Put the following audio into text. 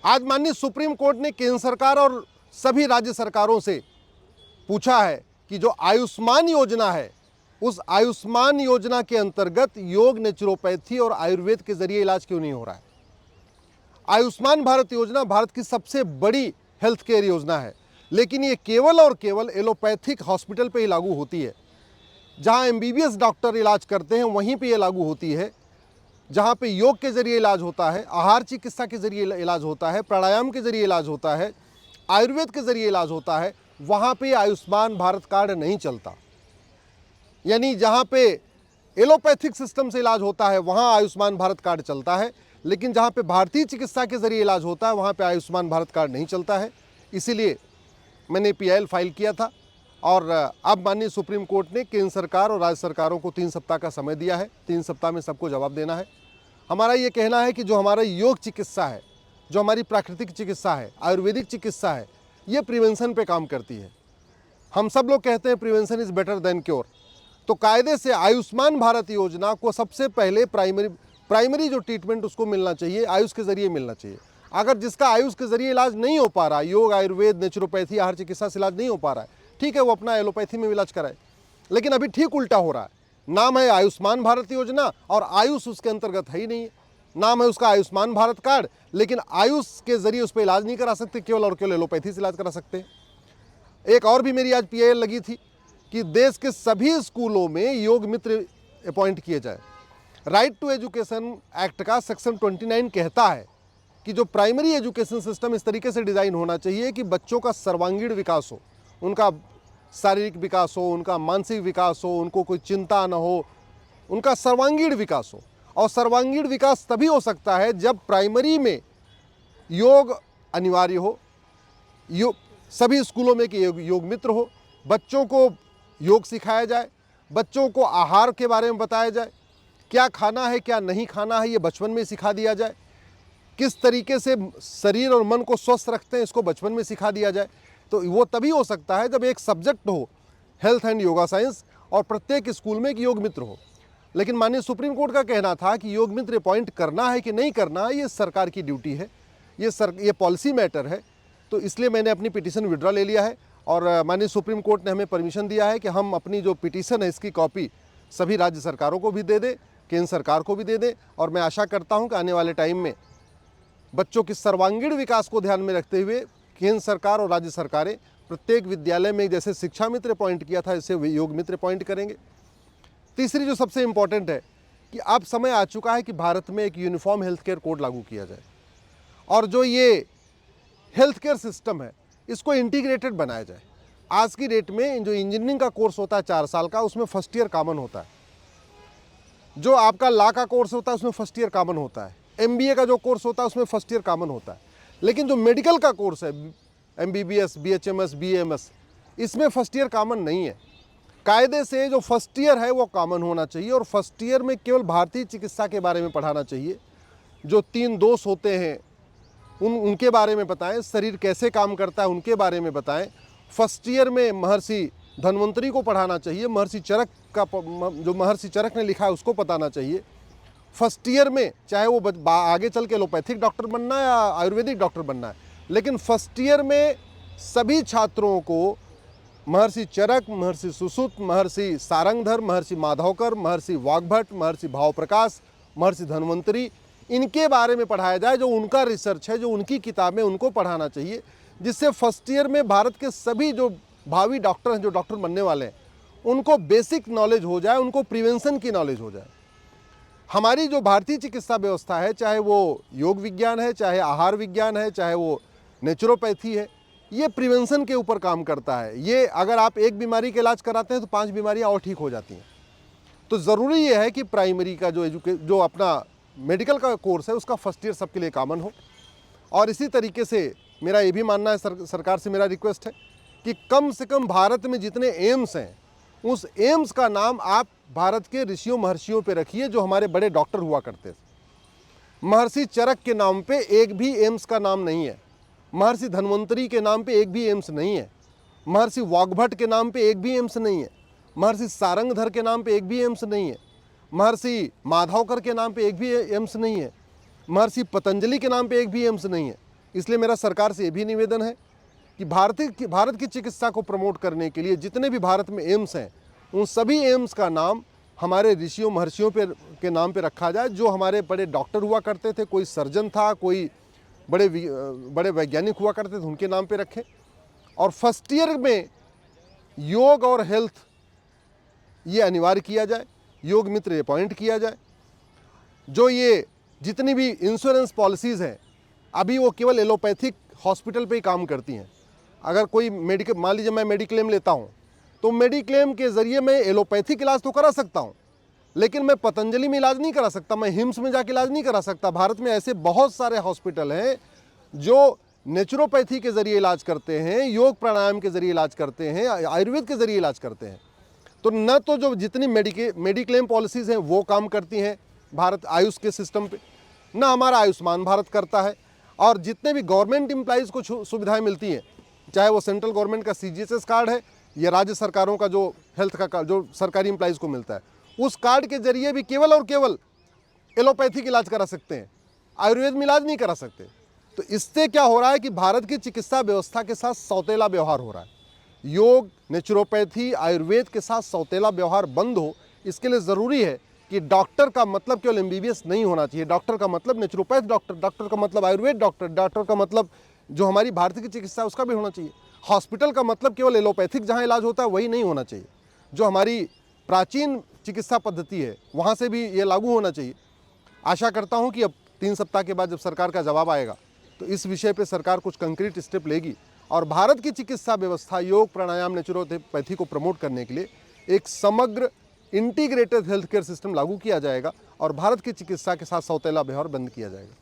आज माननीय supreme court ने केंद्र सरकार और सभी राज्य सरकारों से पूछा है कि जो आयुष्मान योजना है, उस आयुष्मान योजना के अंतर्गत योग, नेचुरोपैथी और आयुर्वेद के जरिए इलाज क्यों नहीं हो रहा है। आयुष्मान भारत योजना भारत की सबसे बड़ी हेल्थ केयर योजना है, लेकिन ये केवल और केवल एलोपैथिक हॉस्पिटल पे ही लागू होती है। जहां एमबीबीएस डॉक्टर इलाज करते हैं वहीं पे ये लागू होती है। जहां पे योग के जरिए इलाज होता है, आहार चिकित्सा के जरिए इलाज होता है, प्राणायाम के जरिए इलाज होता है, आयुर्वेद के जरिए इलाज होता है, वहाँ पे आयुष्मान भारत कार्ड नहीं चलता। यानी जहाँ पे एलोपैथिक सिस्टम से इलाज होता है वहाँ आयुष्मान भारत कार्ड चलता है, लेकिन जहाँ पे भारतीय चिकित्सा के जरिए इलाज होता है वहाँ पे आयुष्मान भारत कार्ड नहीं चलता है। इसीलिए मैंने पीआईएल फाइल किया था और अब माननीय सुप्रीम कोर्ट ने केंद्र सरकार और राज्य सरकारों को 3 सप्ताह का समय दिया है। 3 सप्ताह में सबको जवाब देना है। हमारा ये कहना है कि जो हमारा योग चिकित्सा है, जो हमारी प्राकृतिक चिकित्सा है, आयुर्वेदिक चिकित्सा है, ये प्रिवेंशन पे काम करती है। हम सब लोग कहते हैं prevention is better than cure. तो कायदे से आयुष्मान भारत योजना को सबसे पहले प्राइमरी जो ट्रीटमेंट उसको मिलना चाहिए, आयुष के जरिए मिलना चाहिए। अगर जिसका आयुष के जरिए इलाज नहीं हो पा रहा, योग, आयुर्वेद, नेचुरोपैथी, आहार चिकित्सा से इलाज नहीं हो पा रहा है, ठीक है, वो अपना एलोपैथी में इलाज कराए। लेकिन अभी ठीक उल्टा हो रहा है। नाम है आयुष्मान भारत योजना और आयुष उसके अंतर्गत है ही नहीं है। नाम है उसका आयुष्मान भारत कार्ड, लेकिन आयुष के जरिए उस पर इलाज नहीं करा सकते, केवल और केवल एलोपैथी से इलाज करा सकते हैं। एक और भी मेरी आज पीआईएल लगी थी कि देश के सभी स्कूलों में योग मित्र अपॉइंट किए जाए। राइट टू एजुकेशन एक्ट का सेक्शन 29 कहता है कि जो प्राइमरी एजुकेशन सिस्टम इस तरीके से डिज़ाइन होना चाहिए कि बच्चों का सर्वांगीण विकास हो, उनका शारीरिक विकास हो, उनका मानसिक विकास हो, उनको कोई चिंता न हो, उनका सर्वांगीण विकास हो। और सर्वांगीण विकास तभी हो सकता है जब प्राइमरी में योग अनिवार्य हो, सभी स्कूलों में कि योग मित्र हो, बच्चों को योग सिखाया जाए, बच्चों को आहार के बारे में बताया जाए, क्या खाना है क्या नहीं खाना है ये बचपन में सिखा दिया जाए, किस तरीके से शरीर और मन को स्वस्थ रखते हैं इसको बचपन में सिखा दिया जाए। तो वो तभी हो सकता है जब एक सब्जेक्ट हो हेल्थ एंड योगा साइंस और प्रत्येक स्कूल में एक योग मित्र हो। लेकिन माननीय सुप्रीम कोर्ट का कहना था कि योग मित्र अपॉइंट करना है कि नहीं करना है ये सरकार की ड्यूटी है, ये पॉलिसी मैटर है। तो इसलिए मैंने अपनी पिटीशन विड्रॉ ले लिया है और माननीय सुप्रीम कोर्ट ने हमें परमिशन दिया है कि हम अपनी जो पिटीशन है इसकी कॉपी सभी राज्य सरकारों को भी दे दें, केंद्र सरकार को भी दे दें। और मैं आशा करता हूं कि आने वाले टाइम में बच्चों के सर्वांगीण विकास को ध्यान में रखते हुए केंद्र सरकार और राज्य सरकारें प्रत्येक विद्यालय में जैसे शिक्षा मित्र अपॉइंट किया था ऐसे योग मित्र अपॉइंट करेंगे। तीसरी जो सबसे इम्पॉर्टेंट है कि अब समय आ चुका है कि भारत में एक यूनिफॉर्म हेल्थ केयर कोड लागू किया जाए और जो ये हेल्थ केयर सिस्टम है इसको इंटीग्रेटेड बनाया जाए। आज की डेट में जो इंजीनियरिंग का कोर्स होता है 4 साल का, उसमें फर्स्ट ईयर कॉमन होता है। जो आपका लॉ का कोर्स होता है उसमें फर्स्ट ईयर कॉमन होता है। एमबीए का जो कोर्स होता है उसमें फर्स्ट ईयर कॉमन होता है। लेकिन जो मेडिकल का कोर्स है एमबीबीएस, बीएचएमएस, बीएमएस, इसमें फर्स्ट ईयर कॉमन नहीं है। कायदे से जो फर्स्ट ईयर है वो कॉमन होना चाहिए और फर्स्ट ईयर में केवल भारतीय चिकित्सा के बारे में पढ़ाना चाहिए। जो 3 दोष होते हैं उनके बारे में बताएं, शरीर कैसे काम करता है उनके बारे में बताएं। फर्स्ट ईयर में महर्षि धन्वंतरी को पढ़ाना चाहिए, महर्षि चरक का जो महर्षि चरक ने लिखा है उसको बताना चाहिए। फर्स्ट ईयर में चाहे वो आगे चल के एलोपैथिक डॉक्टर बनना है या आयुर्वेदिक डॉक्टर बनना है, लेकिन फर्स्ट ईयर में सभी छात्रों को महर्षि चरक, महर्षि सुश्रुत, महर्षि सारंगधर, महर्षि माधवकर, महर्षि वाग्भट, महर्षि भावप्रकाश, महर्षि धन्वंतरी, इनके बारे में पढ़ाया जाए। जो उनका रिसर्च है, जो उनकी किताबें, उनको पढ़ाना चाहिए, जिससे फर्स्ट ईयर में भारत के सभी जो भावी डॉक्टर हैं, जो डॉक्टर बनने वाले हैं, उनको बेसिक नॉलेज हो जाए, उनको प्रिवेंशन की नॉलेज हो जाए। हमारी जो भारतीय चिकित्सा व्यवस्था है, चाहे वो योग विज्ञान है, चाहे आहार विज्ञान है, चाहे वो नेचुरोपैथी है, ये प्रिवेंशन के ऊपर काम करता है। ये अगर आप एक बीमारी का इलाज कराते हैं तो 5 बीमारियां और ठीक हो जाती हैं। तो ज़रूरी ये है कि प्राइमरी का जो अपना मेडिकल का कोर्स है उसका फर्स्ट ईयर सबके लिए कॉमन हो। और इसी तरीके से मेरा ये भी मानना है, सरकार से मेरा रिक्वेस्ट है कि कम से कम भारत में जितने एम्स हैं उस एम्स का नाम आप भारत के ऋषियों महर्षियों पे रखिए जो हमारे बड़े डॉक्टर हुआ करते थे। महर्षि चरक के नाम पे एक भी एम्स का नाम नहीं है, महर्षि धन्वंतरी के नाम पे एक भी एम्स नहीं है, महर्षि वाग्भट के नाम पे एक भी एम्स नहीं है, महर्षि सारंगधर के नाम पे एक भी एम्स नहीं है, महर्षि माधवकर के नाम पे एक भी एम्स नहीं है, महर्षि पतंजलि के नाम पे एक भी एम्स नहीं है। इसलिए मेरा सरकार से ये भी निवेदन है कि भारत की चिकित्सा को प्रमोट करने के लिए जितने भी भारत में एम्स हैं, उन सभी एम्स का नाम हमारे ऋषियों महर्षियों के नाम पे रखा जाए। जो हमारे बड़े डॉक्टर हुआ करते थे, कोई सर्जन था, कोई बड़े वैज्ञानिक हुआ करते थे, उनके नाम पे रखें। और फर्स्ट ईयर में योग और हेल्थ ये अनिवार्य किया जाए, योग मित्र अपॉइंट किया जाए। जो ये जितनी भी इंश्योरेंस पॉलिसीज़ हैं, अभी वो केवल एलोपैथिक हॉस्पिटल पे ही काम करती हैं। अगर कोई मान लीजिए मैं मेडिक्लेम लेता हूँ, तो मेडिक्लेम के ज़रिए मैं एलोपैथिक इलाज तो करा सकता हूँ, लेकिन मैं पतंजलि में इलाज नहीं करा सकता, मैं हिम्स में जाके इलाज नहीं करा सकता। भारत में ऐसे बहुत सारे हॉस्पिटल हैं जो नेचुरोपैथी के ज़रिए इलाज करते हैं, योग प्राणायाम के ज़रिए इलाज करते हैं, आयुर्वेद के ज़रिए इलाज करते हैं। तो न तो जो जितनी मेडिक्लेम पॉलिसीज़ हैं वो काम करती हैं भारत आयुष के सिस्टम पे, न हमारा आयुष्मान भारत करता है। और जितने भी गवर्नमेंट एम्प्लॉइज़ को सुविधाएं मिलती हैं, चाहे वो सेंट्रल गवर्नमेंट का CGHS कार्ड है या राज्य सरकारों का जो हेल्थ का कार्ड जो सरकारी एम्प्लॉइज़ को मिलता है, उस कार्ड के जरिए भी केवल और केवल एलोपैथिक इलाज करा सकते हैं, आयुर्वेद में इलाज नहीं करा सकते। तो इससे क्या हो रहा है कि भारत की चिकित्सा व्यवस्था के साथ सौतेला व्यवहार हो रहा है। योग, नेचुरोपैथी, आयुर्वेद के साथ सौतेला व्यवहार बंद हो, इसके लिए ज़रूरी है कि डॉक्टर का मतलब केवल MBBS नहीं होना चाहिए। डॉक्टर का मतलब नेचुरोपैथ डॉक्टर, डॉक्टर का मतलब आयुर्वेद डॉक्टर, डॉक्टर का मतलब जो हमारी भारतीय की चिकित्सा है उसका भी होना चाहिए। हॉस्पिटल का मतलब केवल एलोपैथिक जहाँ इलाज होता है वही नहीं होना चाहिए। जो हमारी प्राचीन चिकित्सा पद्धति है वहाँ से भी ये लागू होना चाहिए। आशा करता हूँ कि अब 3 सप्ताह के बाद जब सरकार का जवाब आएगा तो इस विषय पे सरकार कुछ कंक्रीट स्टेप लेगी और भारत की चिकित्सा व्यवस्था योग, प्राणायाम, नेचुरोपैथी को प्रमोट करने के लिए एक समग्र इंटीग्रेटेड हेल्थ केयर सिस्टम लागू किया जाएगा और भारत की चिकित्सा के साथ सौतेला व्यवहार बंद किया जाएगा।